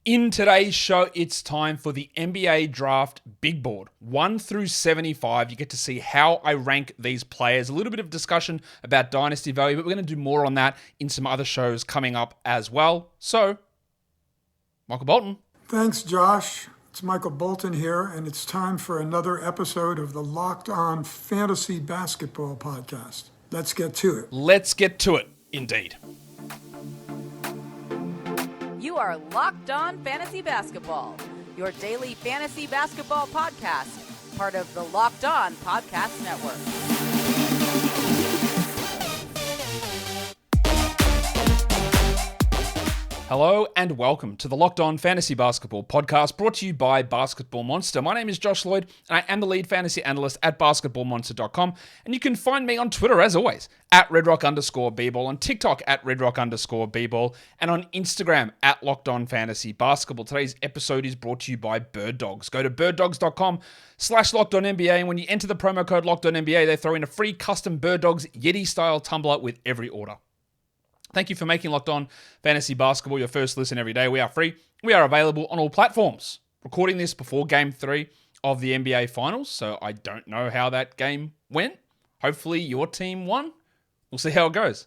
In today's show, it's time for the NBA Draft Big Board, 1 through 75. You get to see how I rank these players. A little bit of discussion about dynasty value, but we're going to do more on that in some other shows coming up as well. So, Michael Bolton. Thanks, Josh. It's Michael Bolton here, and it's time for another episode of the Locked On Fantasy Basketball Podcast. Let's get to it. Let's get to it, indeed. You are Locked On Fantasy Basketball, your daily fantasy basketball podcast, part of the Locked On Podcast Network. Hello and welcome to the Locked On Fantasy Basketball Podcast, brought to you by Basketball Monster. My name is Josh Lloyd, and I am the lead fantasy analyst at basketballmonster.com, and you can find me on Twitter, as always, at redrock_bball, on TikTok at redrock_bball, and on Instagram at Locked On Fantasy Basketball. Today's episode is brought to you by Birddogs. Go to birddogs.com/LockedOnNBA, and when you enter the promo code LockedOnNBA, they throw in a free custom Birddogs Yeti-style tumbler with every order. Thank you for making Locked On Fantasy Basketball your first listen every day. We are free. We are available on all platforms. Recording this before Game 3 of the NBA Finals, so I don't know how that game went. Hopefully your team won. We'll see how it goes.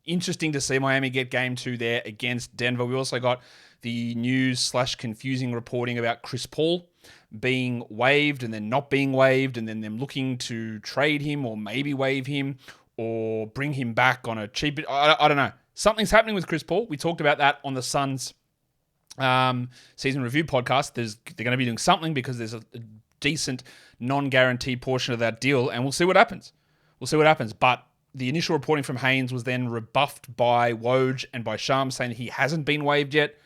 Interesting to see Miami get Game 2 there against Denver. We also got the news/confusing reporting about Chris Paul being waived and then not being waived, and then them looking to trade him or maybe waive him or bring him back on a cheap... I don't know. Something's happening with Chris Paul. We talked about that on the Suns season review podcast. They're going to be doing something because there's a decent non-guaranteed portion of that deal, and we'll see what happens. But the initial reporting from Haynes was then rebuffed by Woj and by Shams, saying he hasn't been waived yet.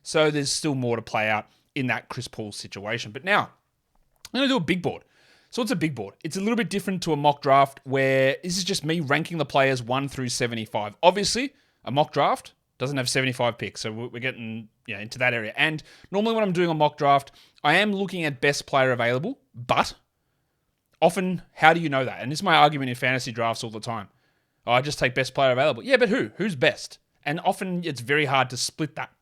So there's still more to play out in that Chris Paul situation. But now, I'm going to do a big board. So what's a big board? It's a little bit different to a mock draft where this is just me ranking the players 1 through 75. Obviously, a mock draft doesn't have 75 picks, so we're getting into that area. And normally when I'm doing a mock draft, I am looking at best player available, but often, how do you know that? And this is my argument in fantasy drafts all the time. Oh, I just take best player available. Yeah, but who? Who's best? And often it's very hard to split that.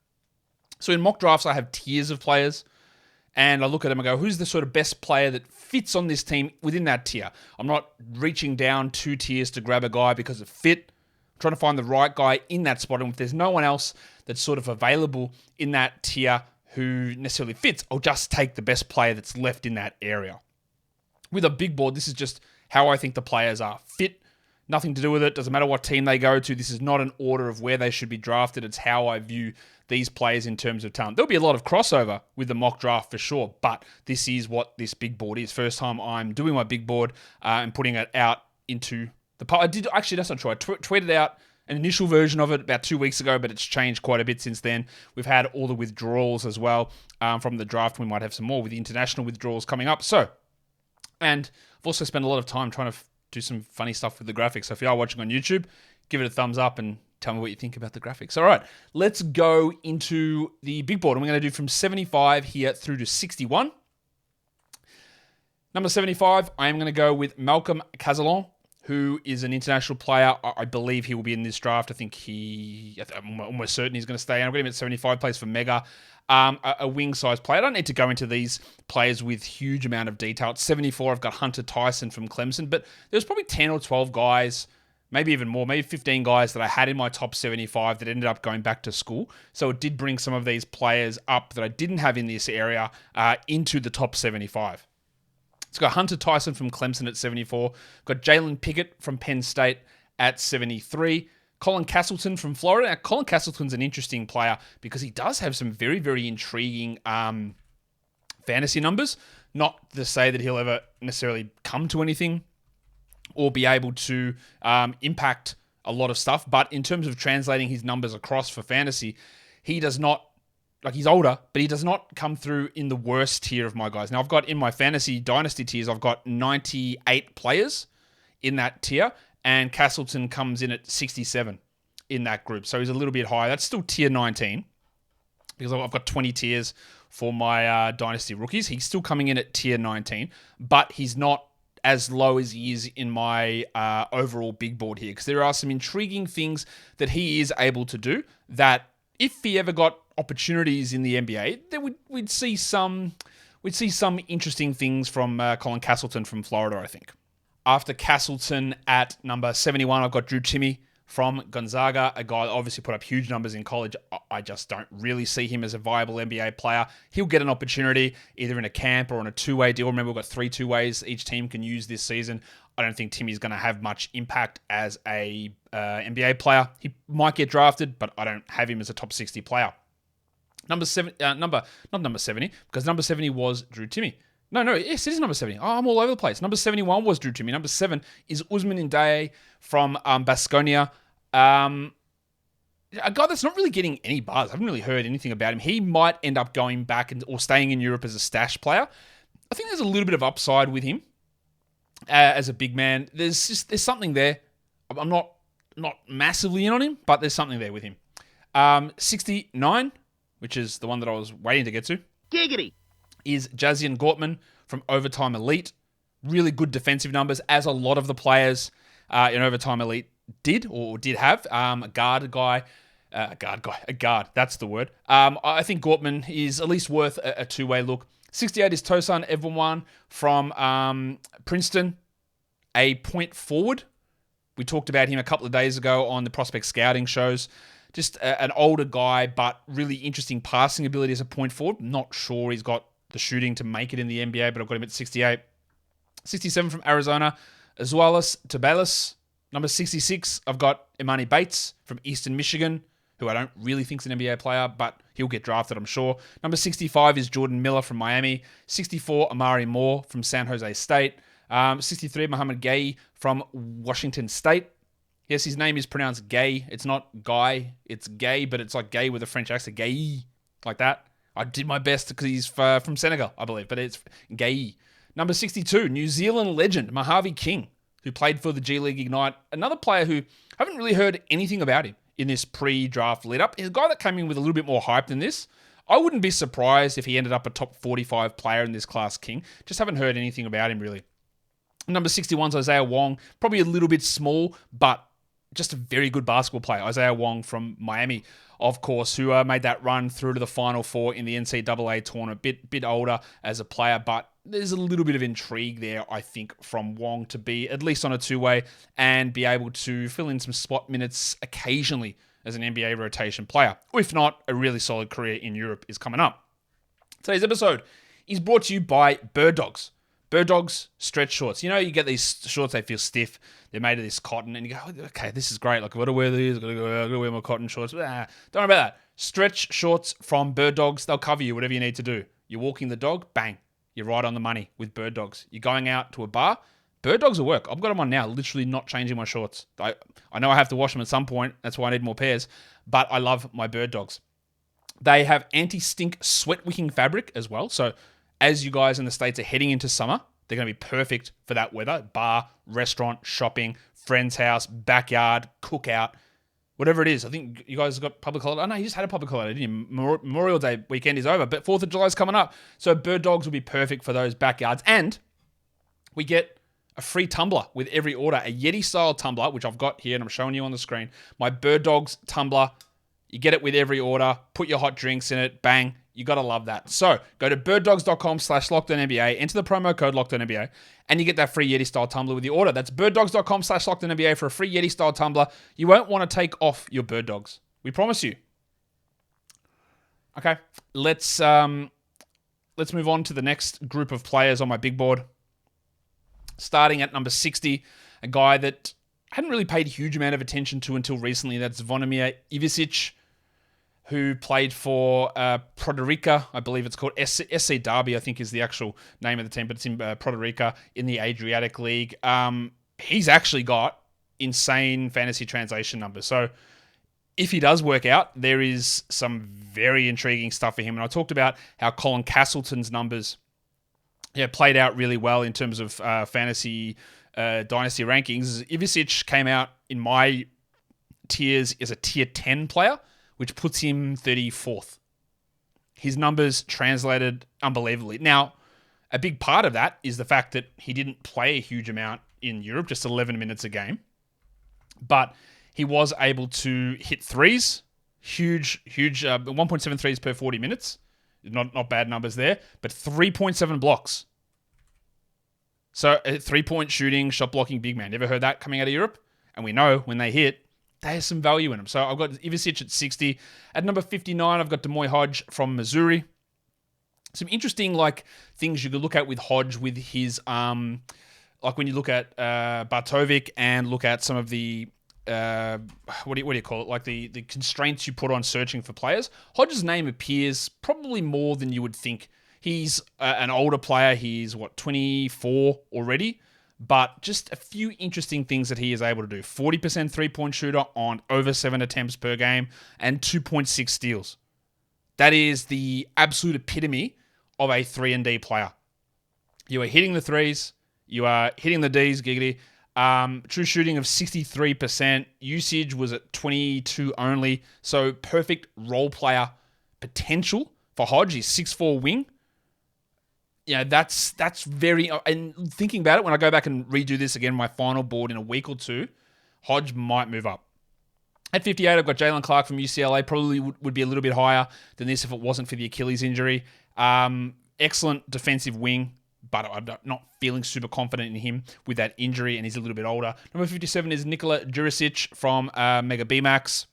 So in mock drafts, I have tiers of players, and I look at them and go, who's the sort of best player that fits on this team within that tier? I'm not reaching down 2 tiers to grab a guy because of fit. I'm trying to find the right guy in that spot, and if there's no one else that's sort of available in that tier who necessarily fits, I'll just take the best player that's left in that area. With a big board, this is just how I think the players are fit. Nothing to do with it. Doesn't matter what team they go to. This is not an order of where they should be drafted. It's how I view these players in terms of talent. There'll be a lot of crossover with the mock draft for sure, but this is what this big board is. First time I'm doing my big board and putting it out into the... I did actually, that's not true. I tweeted out an initial version of it about 2 weeks ago, but it's changed quite a bit since then. We've had all the withdrawals as well from the draft. We might have some more with the international withdrawals coming up. And I've also spent a lot of time trying to do some funny stuff with the graphics. So if you are watching on YouTube, give it a thumbs up and tell me what you think about the graphics. All right, let's go into the big board. And we're going to do from 75 here through to 61. Number 75, I am going to go with Malcolm Cazelan, who is an international player. I believe he will be in this draft. I'm almost certain he's going to stay. I've got him at 75, plays for Mega. A wing-sized player. I don't need to go into these players with huge amount of detail. At 74, I've got Hunter Tyson from Clemson, but there's probably 10 or 12 guys, maybe even more, maybe 15 guys that I had in my top 75 that ended up going back to school. So it did bring some of these players up that I didn't have in this area into the top 75. It's got Hunter Tyson from Clemson at 74. Got Jalen Pickett from Penn State at 73. Colin Castleton from Florida. Now, Colin Castleton's an interesting player because he does have some very, very intriguing fantasy numbers. Not to say that he'll ever necessarily come to anything or be able to impact a lot of stuff, but in terms of translating his numbers across for fantasy, he does not... he's older, but he does not come through in the worst tier of my guys. Now, I've got in my fantasy dynasty tiers, I've got 98 players in that tier, and Castleton comes in at 67 in that group. So he's a little bit higher. That's still tier 19 because I've got 20 tiers for my dynasty rookies. He's still coming in at tier 19, but he's not as low as he is in my overall big board here because there are some intriguing things that he is able to do that if he ever got opportunities in the NBA, then we'd see some interesting things from Colin Castleton from Florida, I think. After Castleton at number 71, I've got Drew Timme from Gonzaga, a guy that obviously put up huge numbers in college. I just don't really see him as a viable NBA player. He'll get an opportunity either in a camp or on a two-way deal. Remember, we've got 3 two-ways each team can use this season. I don't think Timmy's going to have much impact as a NBA player. He might get drafted, but I don't have him as a top 60 player. Not number 70, because number 70 was Drew Timme. Yes, it is number 70. Oh, I'm all over the place. Number 71 was Drew Timme. Number 7 is Ousmane Ndiaye from Baskonia. A guy that's not really getting any buzz. I haven't really heard anything about him. He might end up going back or staying in Europe as a stash player. I think there's a little bit of upside with him as a big man. There's something there. I'm not massively in on him, but there's something there with him. 69, which is the one that I was waiting to get to. Giggity! Is Jazian Gortman from Overtime Elite. Really good defensive numbers, as a lot of the players in Overtime Elite did have. A guard, that's the word. I think Gortman is at least worth a two-way look. 68 is Tosan Evonwan from Princeton, a point forward. We talked about him a couple of days ago on the prospect scouting shows. Just an older guy, but really interesting passing ability as a point forward. Not sure he's got the shooting to make it in the NBA, but I've got him at 68. 67 from Arizona, Azualis Tubelis. Number 66, I've got Imani Bates from Eastern Michigan, who I don't really think is an NBA player, but he'll get drafted, I'm sure. Number 65 is Jordan Miller from Miami. 64, Amari Moore from San Jose State. 63, Muhammad Gay from Washington State. Yes, his name is pronounced Gay. It's not Guy, it's Gay, but it's like gay with a French accent. Gay, like that. I did my best because he's from Senegal, I believe, but it's Gay. Number 62, New Zealand legend, Mojave King, who played for the G League Ignite. Another player who I haven't really heard anything about him in this pre-draft lead-up. He's a guy that came in with a little bit more hype than this. I wouldn't be surprised if he ended up a top 45 player in this class, King. Just haven't heard anything about him, really. Number 61 is Isaiah Wong. Probably a little bit small, but just a very good basketball player. Isaiah Wong from Miami, of course, who made that run through to the Final Four in the NCAA tournament. Bit older as a player, but there's a little bit of intrigue there, I think, from Wong to be at least on a two-way and be able to fill in some spot minutes occasionally as an NBA rotation player. Or if not, a really solid career in Europe is coming up. Today's episode is brought to you by Birddogs. Birddogs stretch shorts. You know, you get these shorts, they feel stiff. They're made of this cotton, and you go, okay, this is great. Like, I've got to wear these. I've got to wear my cotton shorts. Don't worry about that. Stretch shorts from Birddogs. They'll cover you, whatever you need to do. You're walking the dog, bang. You're right on the money with Birddogs. You're going out to a bar, Birddogs will work. I've got them on now, literally not changing my shorts. I know I have to wash them at some point. That's why I need more pairs. But I love my Birddogs. They have anti-stink sweat-wicking fabric as well. So as you guys in the States are heading into summer, they're going to be perfect for that weather. Bar, restaurant, shopping, friend's house, backyard, cookout, whatever it is. I think you guys have got public holiday. Oh, no, you just had a public holiday, didn't you? Memorial Day weekend is over, but 4th of July is coming up. So Birddogs will be perfect for those backyards. And we get a free tumbler with every order, a Yeti-style tumbler, which I've got here and I'm showing you on the screen. My Birddogs tumbler. You get it with every order. Put your hot drinks in it. Bang. You got to love that. So go to birddogs.com/LockedOnNBA, enter the promo code LockedOnNBA, and you get that free Yeti-style tumbler with your order. That's birddogs.com/LockedOnNBA for a free Yeti-style tumbler. You won't want to take off your Birddogs. We promise you. Okay, let's move on to the next group of players on my big board. Starting at number 60, a guy that I hadn't really paid a huge amount of attention to until recently. That's Zvonimir Ivisic, who played for Puerto Rico. I believe it's called SC Derby, I think is the actual name of the team, but it's in Puerto Rico in the Adriatic League. He's actually got insane fantasy translation numbers. So if he does work out, there is some very intriguing stuff for him. And I talked about how Colin Castleton's numbers played out really well in terms of fantasy dynasty rankings. Ivisic came out in my tiers as a tier 10 player, which puts him 34th. His numbers translated unbelievably. Now, a big part of that is the fact that he didn't play a huge amount in Europe, just 11 minutes a game. But he was able to hit threes, Huge, 1.73s per 40 minutes. Not bad numbers there, but 3.7 blocks. So 3-point shooting, shot blocking big man. You ever heard that coming out of Europe? And we know when they hit, there's some value in them. So I've got Ivicic at 60. At number 59, I've got Demoy Hodge from Missouri. Some interesting things you could look at with Hodge with his like when you look at Bartovic and look at some of the what do you call it? Like the constraints you put on searching for players. Hodge's name appears probably more than you would think. He's an older player. He's 24 already, but just a few interesting things that he is able to do. 40% 3-point shooter on over 7 attempts per game and 2.6 steals. That is the absolute epitome of a 3-and-D player. You are hitting the threes. You are hitting the Ds, giggity. True shooting of 63%. Usage was at 22 only. So perfect role player potential for Hodge. He's 6'4" wing. Yeah, that's very... And thinking about it, when I go back and redo this again, my final board in a week or two, Hodge might move up. At 58, I've got Jalen Clark from UCLA. Probably would be a little bit higher than this if it wasn't for the Achilles injury. Excellent defensive wing, but I'm not feeling super confident in him with that injury, and he's a little bit older. Number 57 is Nikola Jurisic from Mega BMAX.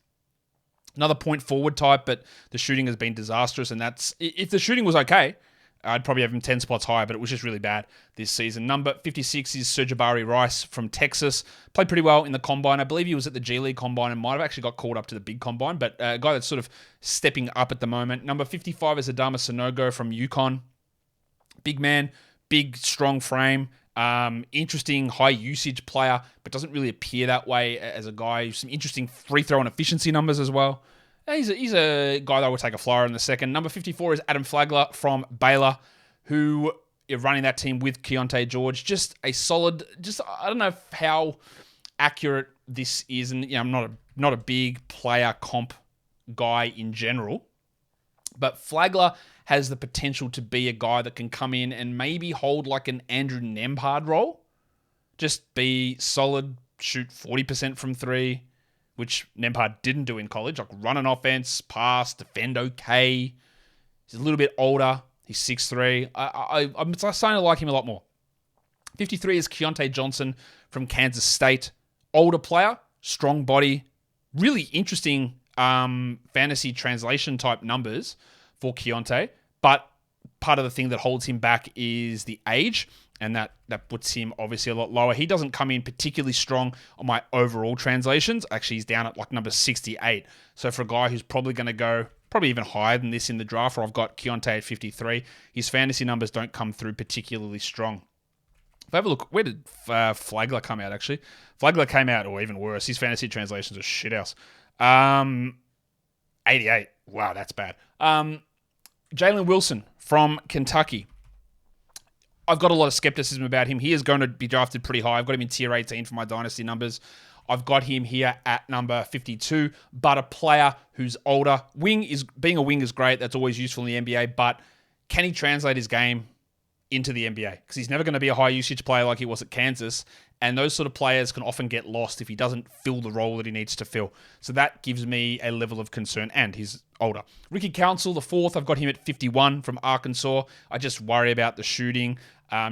Another point forward type, but the shooting has been disastrous, and that's... If the shooting was okay, I'd probably have him 10 spots higher, but it was just really bad this season. Number 56 is Serjabari Rice from Texas. Played pretty well in the Combine. I believe he was at the G League Combine and might have actually got called up to the big Combine, but a guy that's sort of stepping up at the moment. Number 55 is Adama Sanogo from UConn. Big man, big, strong frame. Interesting high usage player, but doesn't really appear that way as a guy. Some interesting free throw and efficiency numbers as well. He's a guy that will take a flyer in the second. Number 54 is Adam Flagler from Baylor, who is running that team with Keontae George. Just a solid, I don't know how accurate this is. And I'm not a big player comp guy in general. But Flagler has the potential to be a guy that can come in and maybe hold like an Andrew Nembhard role. Just be solid, shoot 40% from three, which Nembhard didn't do in college. Like run an offense, pass, defend okay. He's a little bit older. He's 6'3". I'm starting to like him a lot more. 53 is Keontae Johnson from Kansas State. Older player, strong body, really interesting fantasy translation type numbers for Keontae, but part of the thing that holds him back is the age, and that puts him obviously a lot lower. He doesn't come in particularly strong on my overall translations. Actually, he's down at like number 68. So for a guy who's probably going to go probably even higher than this in the draft, where I've got Keontae at 53, his fantasy numbers don't come through particularly strong. If I have a look, where did Flagler come out, actually? Flagler came out, or even worse, his fantasy translations are shithouse. 88. Wow, that's bad. Jalen Wilson from Kentucky. I've got a lot of skepticism about him. He is going to be drafted pretty high. I've got him in tier 18 for my dynasty numbers. I've got him here at number 52, but a player who's older. Being a wing is great. That's always useful in the NBA, but can he translate his game into the NBA? Because he's never going to be a high usage player like he was at Kansas, and those sort of players can often get lost if he doesn't fill the role that he needs to fill. So that gives me a level of concern, and he's older. Ricky Council, the fourth, I've got him at 51 from Arkansas. I just worry about the shooting.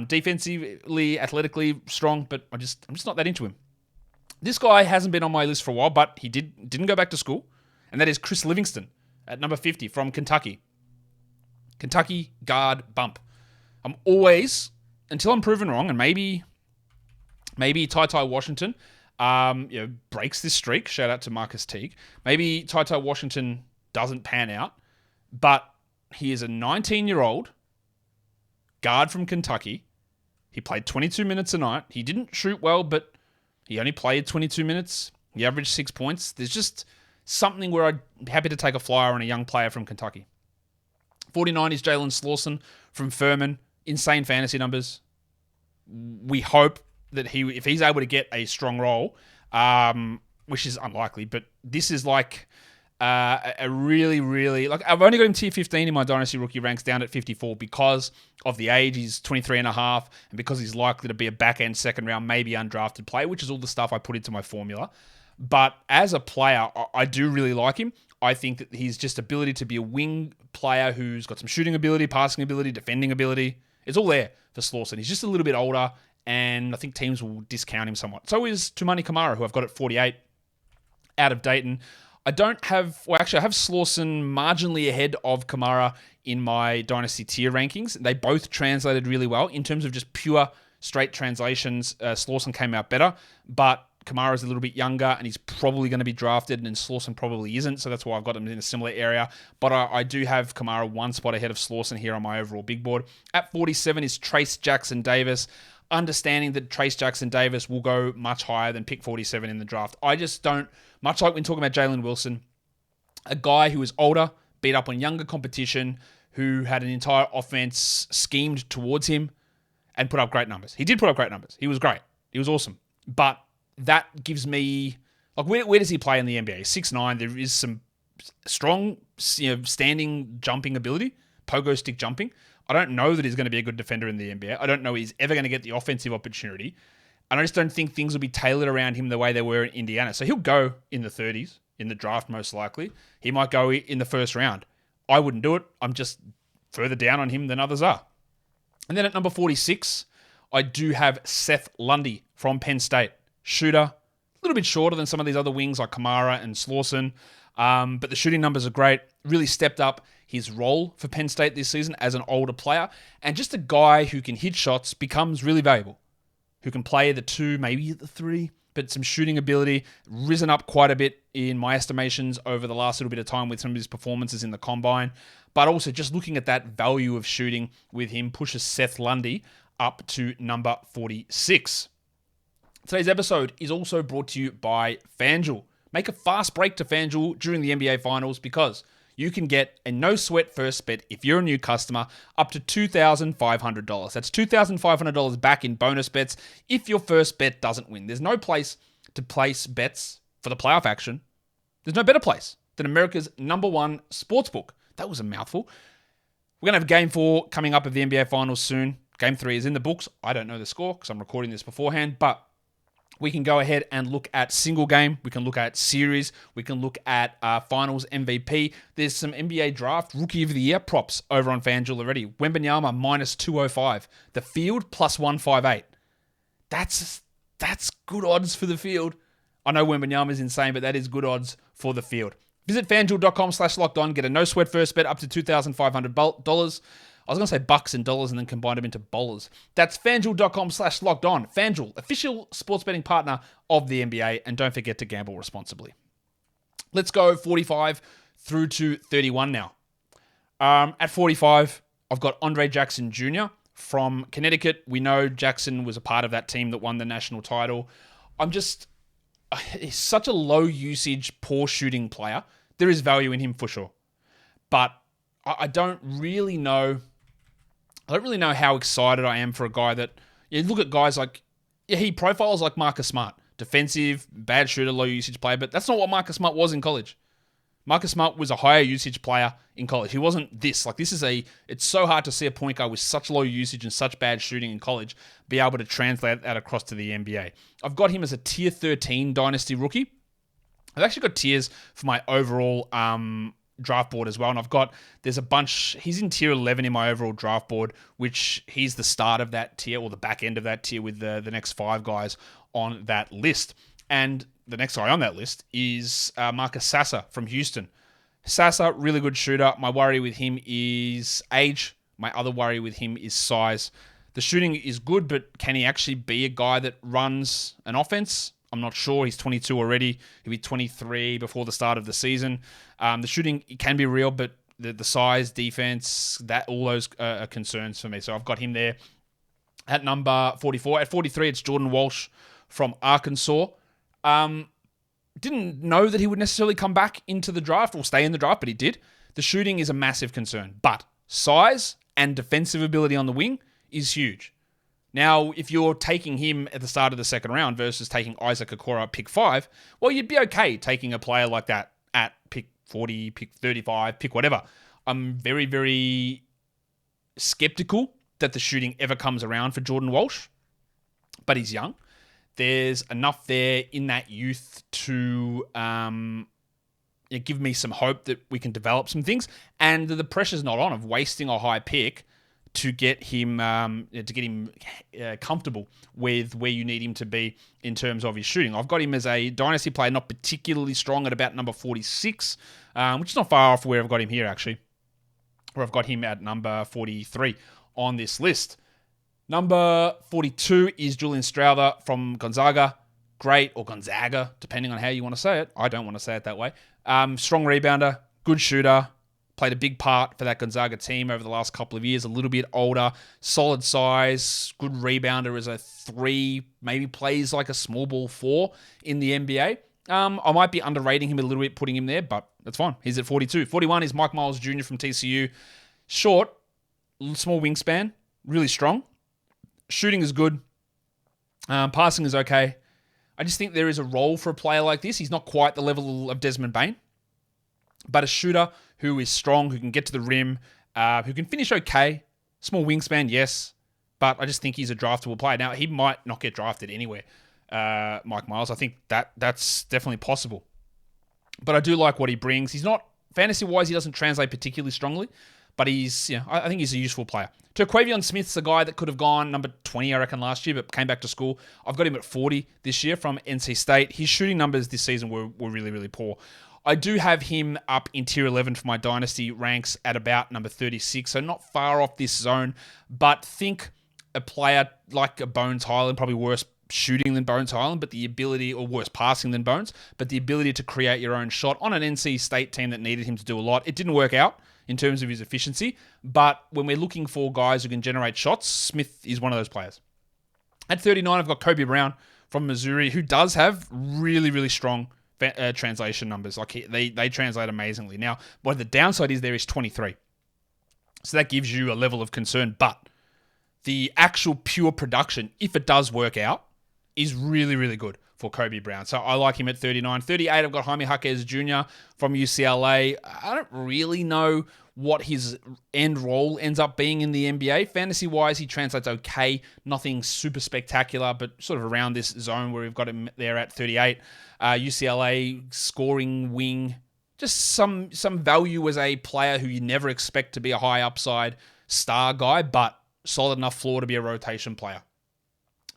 Defensively, athletically strong, but I'm just not that into him. This guy hasn't been on my list for a while, but he didn't go back to school, and that is Chris Livingston at number 50 from Kentucky. Kentucky guard bump. I'm always, until I'm proven wrong, and maybe Ty Washington breaks this streak. Shout out to Marcus Teague. Maybe Ty Washington doesn't pan out, but he is a 19-year-old guard from Kentucky. He played 22 minutes a night. He didn't shoot well, but he only played 22 minutes. He averaged 6 points. There's just something where I'd be happy to take a flyer on a young player from Kentucky. 49 is Jalen Slauson from Furman. Insane fantasy numbers. We hope that if he's able to get a strong role, which is unlikely, but this is like a really, really... Like I've only got him tier 15 in my Dynasty rookie ranks, down at 54 because of the age. He's 23 and a half, and because he's likely to be a back-end second round, maybe undrafted player, which is all the stuff I put into my formula. But as a player, I do really like him. I think that his just ability to be a wing player who's got some shooting ability, passing ability, defending ability, it's all there for Slauson. He's just a little bit older, and I think teams will discount him somewhat. So is Tumani Kamara, who I've got at 48, out of Dayton. I have Slauson marginally ahead of Kamara in my Dynasty tier rankings. They both translated really well. In terms of just pure straight translations, Slauson came out better, but Kamara's a little bit younger, and he's probably going to be drafted, and Slauson probably isn't, so that's why I've got him in a similar area. But I do have Kamara one spot ahead of Slauson here on my overall big board. At 47 is Trace Jackson-Davis, understanding that Trace Jackson-Davis will go much higher than pick 47 in the draft. I just don't, much like when talking about Jalen Wilson, a guy who is older, beat up on younger competition, who had an entire offense schemed towards him, and put up great numbers. He did put up great numbers. He was great. He was awesome. But that gives me, like, where does he play in the NBA? 6'9", there is some strong, standing jumping ability, pogo stick jumping. I don't know that he's going to be a good defender in the NBA. I don't know he's ever going to get the offensive opportunity. And I just don't think things will be tailored around him the way they were in Indiana. So he'll go in the 30s in the draft, most likely. He might go in the first round. I wouldn't do it. I'm just further down on him than others are. And then at number 46, I do have Seth Lundy from Penn State. Shooter, a little bit shorter than some of these other wings like Kamara and Slauson. But the shooting numbers are great. Really stepped up his role for Penn State this season as an older player. And just a guy who can hit shots becomes really valuable. Who can play the 2, maybe the 3, but some shooting ability. Risen up quite a bit in my estimations over the last little bit of time with some of his performances in the combine. But also just looking at that value of shooting with him pushes Seth Lundy up to number 46. Today's episode is also brought to you by FanDuel. Make a fast break to FanDuel during the NBA Finals because you can get a no-sweat first bet if you're a new customer up to $2,500. That's $2,500 back in bonus bets if your first bet doesn't win. There's no place to place bets for the playoff action. There's no better place than America's #1 sportsbook. That was a mouthful. We're going to have Game 4 coming up of the NBA Finals soon. Game 3 is in the books. I don't know the score because I'm recording this beforehand, but we can go ahead and look at single game. We can look at series. We can look at finals MVP. There's some NBA draft rookie of the year props over on FanDuel already. Wembanyama -205. The field +158. That's good odds for the field. I know Wembanyama is insane, but that is good odds for the field. Visit FanDuel.com/lockedon. Get a no sweat first bet up to $2,500. I was going to say bucks and dollars and then combine them into bowlers. That's FanDuel.com/lockedon. FanDuel, official sports betting partner of the NBA. And don't forget to gamble responsibly. Let's go 45 through to 31 now. At 45, I've got Andre Jackson Jr. from Connecticut. We know Jackson was a part of that team that won the national title. He's such a low usage, poor shooting player. There is value in him for sure. But I don't really know how excited I am for a guy that, you look at guys like, he profiles like Marcus Smart. Defensive, bad shooter, low usage player, but that's not what Marcus Smart was in college. Marcus Smart was a higher usage player in college. He wasn't this. It's so hard to see a point guard with such low usage and such bad shooting in college be able to translate that across to the NBA. I've got him as a tier 13 dynasty rookie. I've actually got tiers for my overall draft board as well, and there's a bunch. He's in tier 11 in my overall draft board, which he's the start of that tier or the back end of that tier with the next 5 guys on that list. And the next guy on that list is Marcus Sasser from Houston. Sasser, really good shooter. My worry with him is age. My other worry with him is size. The shooting is good, but can he actually be a guy that runs an offense? I'm not sure. He's 22 already. He'll be 23 before the start of the season. The shooting can be real, but the size, defense, all those are concerns for me. So I've got him there at number 44. At 43, it's Jordan Walsh from Arkansas. Didn't know that he would necessarily come back into the draft or stay in the draft, but he did. The shooting is a massive concern, but size and defensive ability on the wing is huge. Now, if you're taking him at the start of the second round versus taking Isaac Okoro at pick 5, well, you'd be okay taking a player like that at pick 40, pick 35, pick whatever. I'm very, very skeptical that the shooting ever comes around for Jordan Walsh, but he's young. There's enough there in that youth to give me some hope that we can develop some things, and the pressure's not on of wasting a high pick to get him comfortable with where you need him to be in terms of his shooting. I've got him as a dynasty player, not particularly strong, at about number 46, which is not far off where I've got him here, actually, where I've got him at number 43 on this list. Number 42 is Julian Strother from Gonzaga. Great, or Gonzaga, depending on how you want to say it. I don't want to say it that way. Strong rebounder, good shooter, played a big part for that Gonzaga team over the last couple of years. A little bit older, solid size, good rebounder as a 3, maybe plays like a small ball 4 in the NBA. I might be underrating him a little bit, putting him there, but that's fine. He's at 42. 41 is Mike Miles Jr. from TCU. Short, small wingspan, really strong. Shooting is good. Passing is okay. I just think there is a role for a player like this. He's not quite the level of Desmond Bane, but a shooter who is strong, who can get to the rim, who can finish okay. Small wingspan, yes, but I just think he's a draftable player. Now, he might not get drafted anywhere, Mike Miles. I think that's definitely possible. But I do like what he brings. He's not, fantasy-wise, he doesn't translate particularly strongly, but I think he's a useful player. Terquavion Smith's a guy that could have gone number 20, I reckon, last year, but came back to school. I've got him at 40 this year from NC State. His shooting numbers this season were really, really poor. I do have him up in tier 11 for my dynasty ranks at about number 36, so not far off this zone, but think a player like a Bones Highland, probably worse shooting than Bones Highland, but the ability, or worse passing than Bones, but the ability to create your own shot on an NC State team that needed him to do a lot. It didn't work out in terms of his efficiency, but when we're looking for guys who can generate shots, Smith is one of those players. At 39, I've got Kobe Brown from Missouri, who does have really, really strong translation numbers. Like they translate amazingly. Now, what the downside is there is 23. So that gives you a level of concern, but the actual pure production, if it does work out, is really, really good for Kobe Brown. So I like him at 39. 38, I've got Jaime Jaquez Jr. from UCLA. I don't really know what his end role ends up being in the NBA. Fantasy-wise, he translates okay. Nothing super spectacular, but sort of around this zone where we've got him there at 38. UCLA scoring wing. Just some value as a player who you never expect to be a high upside star guy, but solid enough floor to be a rotation player.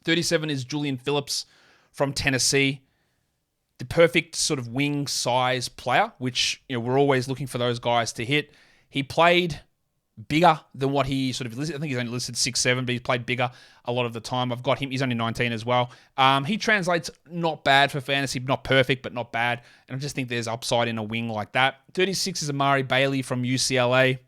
37 is Julian Phillips from Tennessee. The perfect sort of wing size player, which we're always looking for those guys to hit. He played bigger than what he sort of listed. I think he's only listed 6'7", but he's played bigger a lot of the time. I've got him. He's only 19 as well. He translates not bad for fantasy, not perfect, but not bad. And I just think there's upside in a wing like that. 36 is Amari Bailey from UCLA.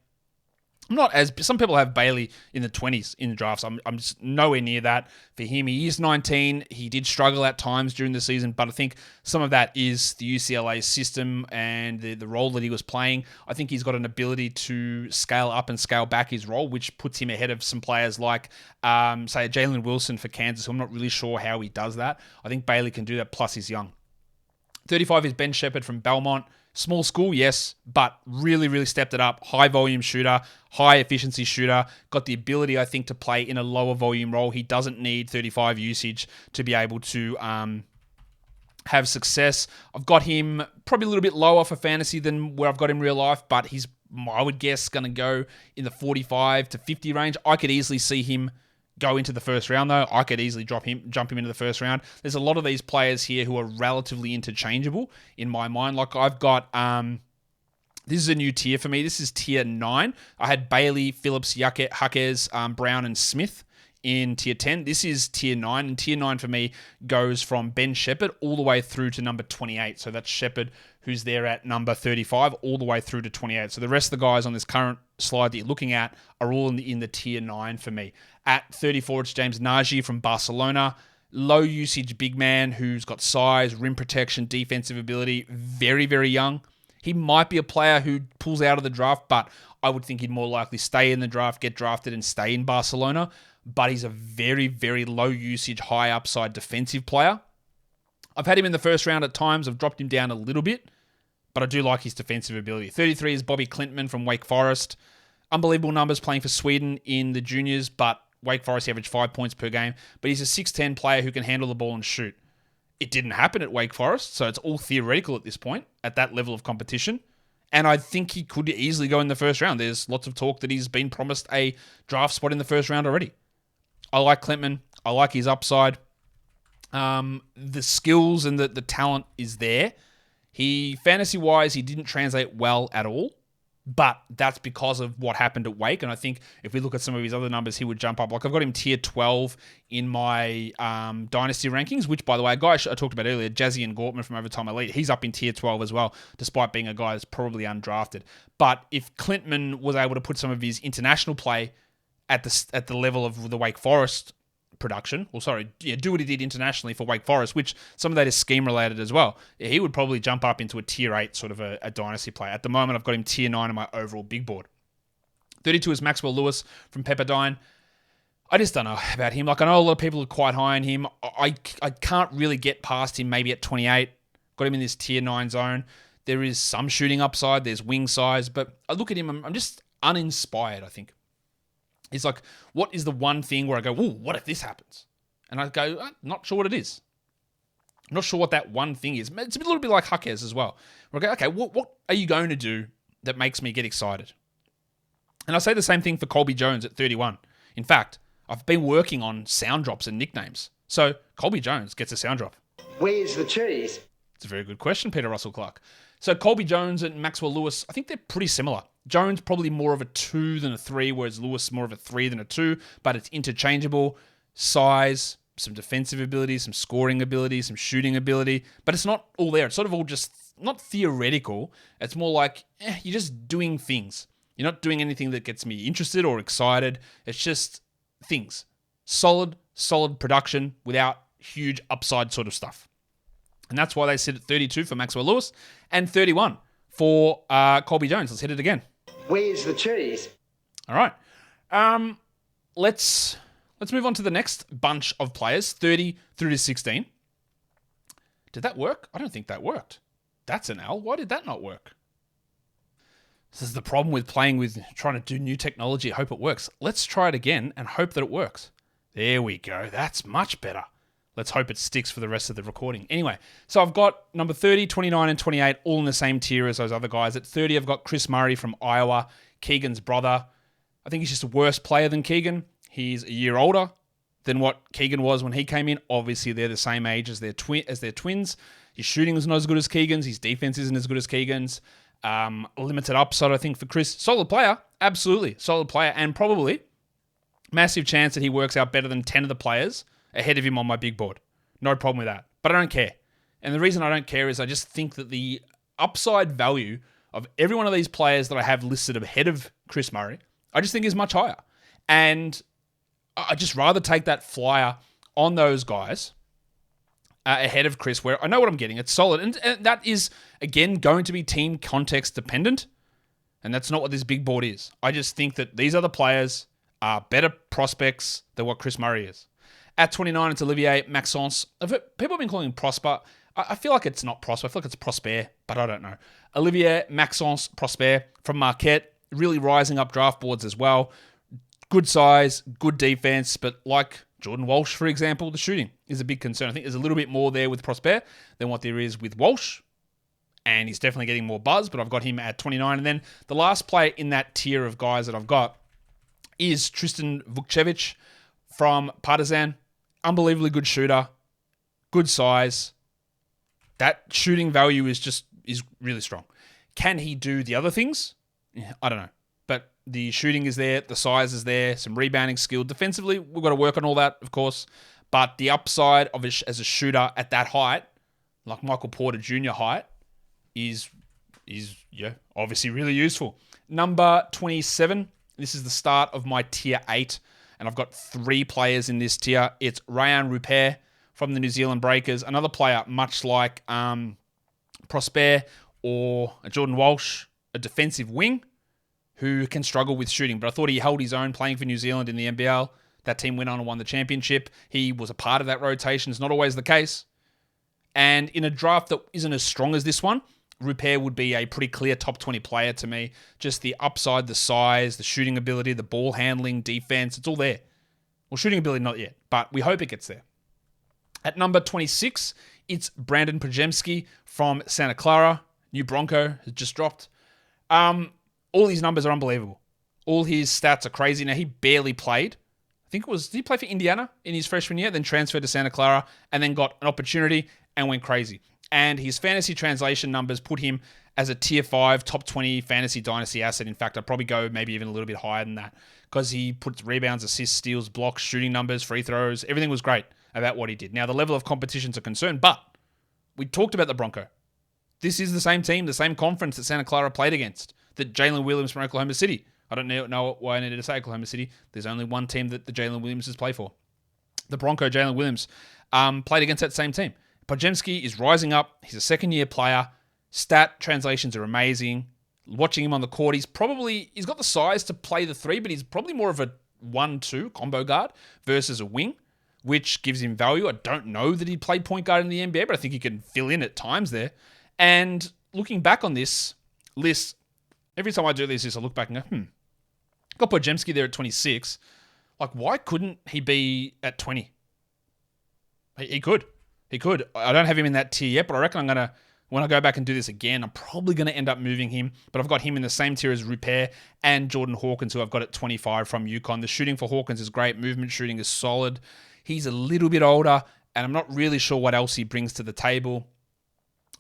Some people have Bailey in the 20s in the drafts. I'm just nowhere near that for him. He is 19. He did struggle at times during the season, but I think some of that is the UCLA system and the role that he was playing. I think he's got an ability to scale up and scale back his role, which puts him ahead of some players like, say, Jalen Wilson for Kansas, who I'm not really sure how he does that. I think Bailey can do that, plus he's young. 35 is Ben Shepherd from Belmont. Small school, yes, but really, really stepped it up. High volume shooter, high efficiency shooter. Got the ability, I think, to play in a lower volume role. He doesn't need 35 usage to be able to have success. I've got him probably a little bit lower for fantasy than where I've got him in real life, but he's, I would guess, going to go in the 45 to 50 range. I could easily see him go into the first round, though. I could easily jump him into the first round. There's a lot of these players here who are relatively interchangeable in my mind. Like I've got, this is a new tier for me. This is tier 9. I had Bailey, Phillips, Jaquez, Brown, and Smith in tier 10. This is tier 9, and tier 9 for me goes from Ben Shepherd all the way through to number 28. So that's Shepherd, who's there at number 35, all the way through to 28. So the rest of the guys on this current slide that you're looking at are all in the tier 9 for me. At 34, it's James Nagy from Barcelona. Low usage big man who's got size, rim protection, defensive ability, very, very young. He might be a player who pulls out of the draft, but I would think he'd more likely stay in the draft, get drafted, and stay in Barcelona. But he's a very, very low usage, high upside defensive player. I've had him in the first round at times. I've dropped him down a little bit, but I do like his defensive ability. 33 is Bobby Klintman from Wake Forest. Unbelievable numbers playing for Sweden in the juniors, but Wake Forest averaged 5 points per game. But he's a 6'10 player who can handle the ball and shoot. It didn't happen at Wake Forest, so it's all theoretical at this point, at that level of competition. And I think he could easily go in the first round. There's lots of talk that he's been promised a draft spot in the first round already. I like Klintman. I like his upside. The skills and the talent is there. Fantasy-wise, he didn't translate well at all. But that's because of what happened at Wake. And I think if we look at some of his other numbers, he would jump up. Like I've got him tier 12 in my dynasty rankings, which, by the way, a guy I talked about earlier, Jazzy and Gortman from Overtime Elite, he's up in tier 12 as well, despite being a guy that's probably undrafted. But if Klintman was able to put some of his international play at the level of the Wake Forest production, do what he did internationally for Wake Forest, which some of that is scheme related as well, he would probably jump up into a tier 8 sort of a dynasty play. At the moment, I've got him tier 9 in my overall big board. 32 is Maxwell Lewis from Pepperdine. I just don't know about him. Like, I know a lot of people are quite high on him. I can't really get past him maybe at 28. Got him in this tier 9 zone. There is some shooting upside. There's wing size. But I look at him, I'm just uninspired, I think. It's like, what is the one thing where I go, ooh, what if this happens? And I go, not sure what it is. I'm not sure what that one thing is. It's a little bit like Huckers as well. Where I go, okay, what are you going to do that makes me get excited? And I say the same thing for Colby Jones at 31. In fact, I've been working on sound drops and nicknames. So Colby Jones gets a sound drop. Where's the cheese? It's a very good question, Peter Russell Clark. So Colby Jones and Maxwell Lewis, I think they're pretty similar. Jones probably more of a 2 than a 3, whereas Lewis more of a 3 than a 2, but it's interchangeable. Size, some defensive ability, some scoring ability, some shooting ability, but it's not all there. It's sort of all just not theoretical. It's more like you're just doing things. You're not doing anything that gets me interested or excited. It's just things. Solid production without huge upside sort of stuff. And that's why they sit at 32 for Maxwell Lewis and 31 for Colby Jones. Let's hit it again. Where's the cheese? All right. Let's move on to the next bunch of players, 30 through to 16. Did that work? I don't think that worked. That's an L. Why did that not work? This is the problem with trying to do new technology. I hope it works. Let's try it again and hope that it works. There we go. That's much better. Let's hope it sticks for the rest of the recording. Anyway, so I've got number 30, 29, and 28 all in the same tier as those other guys. At 30, I've got Chris Murray from Iowa, Keegan's brother. I think he's just a worse player than Keegan. He's a year older than what Keegan was when he came in. Obviously, they're the same age as their twins. His shooting is not as good as Keegan's. His defense isn't as good as Keegan's. Limited upside, I think, for Chris. Solid player. Absolutely. Solid player. And probably massive chance that he works out better than 10 of the players ahead of him on my big board. No problem with that. But I don't care. And the reason I don't care is I just think that the upside value of every one of these players that I have listed ahead of Chris Murray, I just think is much higher. And I just rather take that flyer on those guys ahead of Chris, where I know what I'm getting. It's solid. And that is, again, going to be team context dependent. And that's not what this big board is. I just think that these other players are better prospects than what Chris Murray is. At 29, it's Olivier Maxence. People have been calling him Prosper. I feel like it's not Prosper. I feel like it's Prosper, but I don't know. Olivier Maxence Prosper from Marquette, really rising up draft boards as well. Good size, good defense, but like Jordan Walsh, for example, the shooting is a big concern. I think there's a little bit more there with Prosper than what there is with Walsh, and he's definitely getting more buzz, but I've got him at 29. And then the last player in that tier of guys that I've got is Tristan Vukcevic from Partizan. Unbelievably good shooter, good size. That shooting value is really strong. Can he do the other things? I don't know. But the shooting is there, the size is there, some rebounding skill. Defensively, we've got to work on all that, of course. But the upside of as a shooter at that height, like Michael Porter Jr. height, is obviously really useful. Number 27, this is the start of my tier 8. And I've got 3 players in this tier. It's Rayan Rupert from the New Zealand Breakers. Another player much like Prosper or Jordan Walsh, a defensive wing who can struggle with shooting. But I thought he held his own playing for New Zealand in the NBL. That team went on and won the championship. He was a part of that rotation. It's not always the case. And in a draft that isn't as strong as this one, Rupert would be a pretty clear top 20 player to me. Just the upside, the size, the shooting ability, the ball handling, defense, it's all there. Well, shooting ability, not yet, but we hope it gets there. At number 26 It's Brandon Pojemski from Santa Clara. New Bronco has just dropped. All his numbers are unbelievable. All his stats are crazy. Now, he barely played. I think did he play for Indiana in his freshman year, then transferred to Santa Clara, and then got an opportunity and went crazy. And his fantasy translation numbers put him as a tier 5, top 20 fantasy dynasty asset. In fact, I'd probably go maybe even a little bit higher than that because he puts rebounds, assists, steals, blocks, shooting numbers, free throws. Everything was great about what he did. Now, the level of competition's a concern, but we talked about the Bronco. This is the same team, the same conference that Santa Clara played against, that Jalen Williams from Oklahoma City. I don't know why I needed to say Oklahoma City. There's only one team that the Jalen Williamses play for. The Bronco, Jalen Williams, played against that same team. Pojemski is rising up. He's a second-year player. Stat translations are amazing. Watching him on the court, he's got the size to play the 3, but he's probably more of a 1-2 combo guard versus a wing, which gives him value. I don't know that he played point guard in the NBA, but I think he can fill in at times there. And looking back on this list, every time I do this, I look back and go, got Pojemski there at 26. Like, why couldn't he be at 20? He could. I don't have him in that tier yet, but I reckon when I go back and do this again, I'm probably going to end up moving him. But I've got him in the same tier as Rupert and Jordan Hawkins, who I've got at 25 from UConn. The shooting for Hawkins is great. Movement shooting is solid. He's a little bit older, and I'm not really sure what else he brings to the table.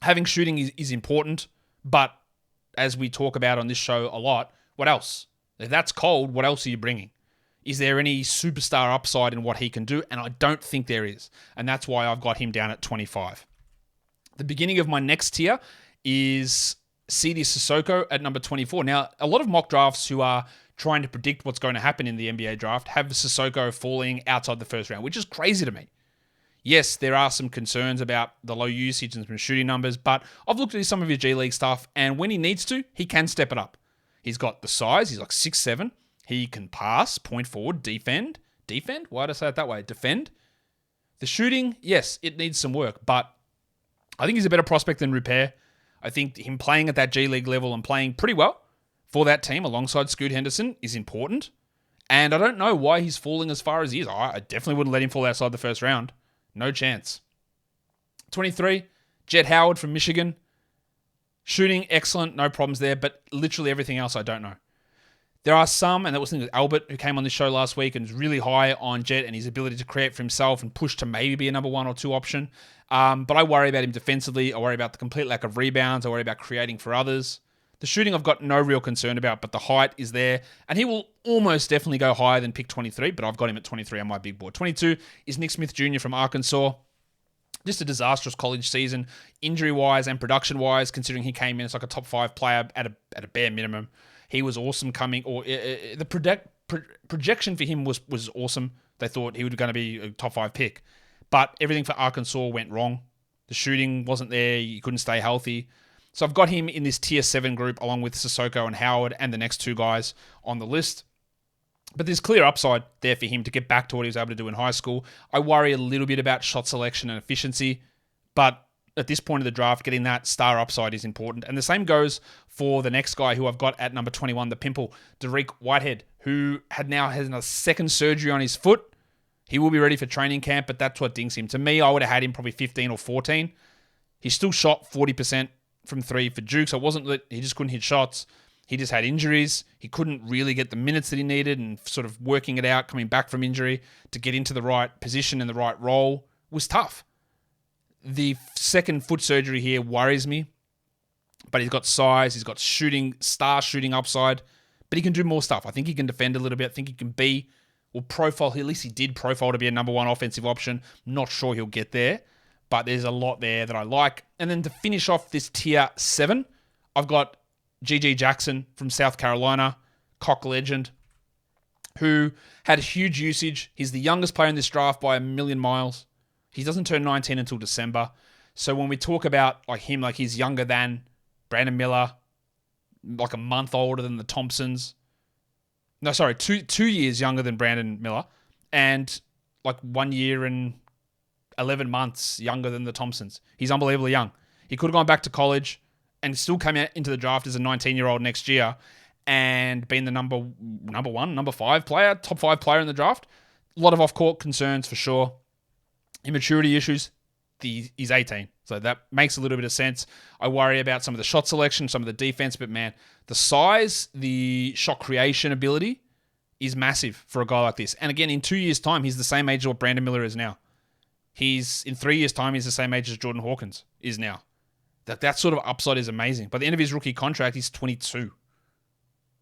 Having shooting is important, but as we talk about on this show a lot, what else? If that's cold, what else are you bringing? Is there any superstar upside in what he can do? And I don't think there is. And that's why I've got him down at 25. The beginning of my next tier is Sidi Sissoko at number 24. Now, a lot of mock drafts who are trying to predict what's going to happen in the NBA draft have Sissoko falling outside the first round, which is crazy to me. Yes, there are some concerns about the low usage and some shooting numbers, but I've looked at some of his G League stuff, and when he needs to, he can step it up. He's got the size. He's like 6'7". He can pass, point forward, defend. Defend? Why did I say it that way? Defend. The shooting, yes, it needs some work, but I think he's a better prospect than Rupert. I think him playing at that G League level and playing pretty well for that team alongside Scoot Henderson is important. And I don't know why he's falling as far as he is. I definitely wouldn't let him fall outside the first round. No chance. 23, Jet Howard from Michigan. Shooting, excellent, no problems there, but literally everything else I don't know. There are some, and that was with Albert, who came on the show last week and was really high on Jet and his ability to create for himself and push to maybe be a number 1 or 2 option. But I worry about him defensively. I worry about the complete lack of rebounds. I worry about creating for others. The shooting I've got no real concern about, but the height is there. And he will almost definitely go higher than pick 23, but I've got him at 23 on my big board. 22 is Nick Smith Jr. from Arkansas. Just a disastrous college season, injury-wise and production-wise, considering he came in as like a top 5 player at a bare minimum. He was awesome coming, or the projection for him was awesome. They thought he was going to be a top 5 pick. But everything for Arkansas went wrong. The shooting wasn't there. He couldn't stay healthy. So I've got him in this tier 7 group along with Sissoko and Howard and the next 2 guys on the list. But there's clear upside there for him to get back to what he was able to do in high school. I worry a little bit about shot selection and efficiency, but at this point of the draft, getting that star upside is important. And the same goes for the next guy who I've got at number 21, the pimple, Derek Whitehead, who has a second surgery on his foot. He will be ready for training camp, but that's what dings him. To me, I would have had him probably 15 or 14. He still shot 40% from 3 for Duke, so it wasn't that he just couldn't hit shots. He just had injuries. He couldn't really get the minutes that he needed, and sort of working it out, coming back from injury to get into the right position and the right role was tough. The second foot surgery here worries me, but he's got size, he's got star shooting upside, but he can do more stuff. I think he can defend a little bit. I think he can be, profile, at least he did profile to be a number 1 offensive option. Not sure he'll get there, but there's a lot there that I like. And then to finish off this tier 7, I've got G.G. Jackson from South Carolina, Cock legend, who had huge usage. He's the youngest player in this draft by a million miles. He doesn't turn 19 until December. So when we talk about him, he's younger than Brandon Miller, like a month older than the Thompsons. No, sorry, 2 years younger than Brandon Miller, and 1 year and 11 months younger than the Thompsons. He's unbelievably young. He could have gone back to college and still come out into the draft as a 19-year-old next year and been the number 1, number 5 player, top 5 player in the draft. A lot of off-court concerns for sure. Immaturity issues, he's 18. So that makes a little bit of sense. I worry about some of the shot selection, some of the defense, but man, the size, the shot creation ability is massive for a guy like this. And again, in 2 years' time, he's the same age as what Brandon Miller is now. In 3 years' time, he's the same age as Jordan Hawkins is now. That sort of upside is amazing. By the end of his rookie contract, he's 22.